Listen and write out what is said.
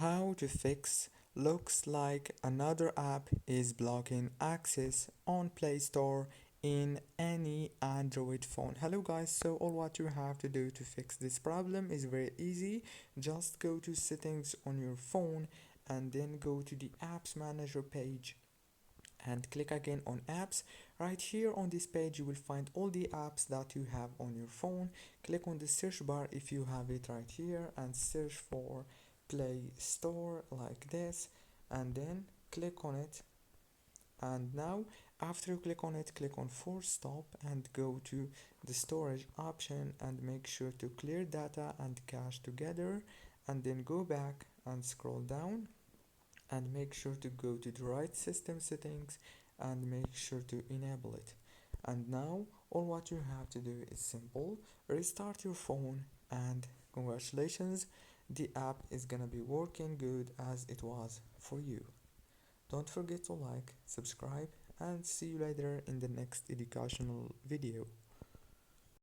how to fix looks like another app is blocking access on Play Store in any Android phone. Hello guys, so all what you have to do to fix this problem is very easy. Just go to settings on your phone and then go to the apps manager page and click again on apps. Right here on this page you will find all the apps that you have on your phone. Click on the search bar if you have it right here and search for Play Store like this, and then click on it. And now after you click on it, click on force stop and go to the storage option and make sure to clear data and cache together, and then go back and scroll down and make sure to go to the right system settings and make sure to enable it. And now all what you have to do is simple: restart your phone, and congratulations, the app is gonna be working good as it was for you. Don't forget to like, subscribe, and see you later in the next educational video.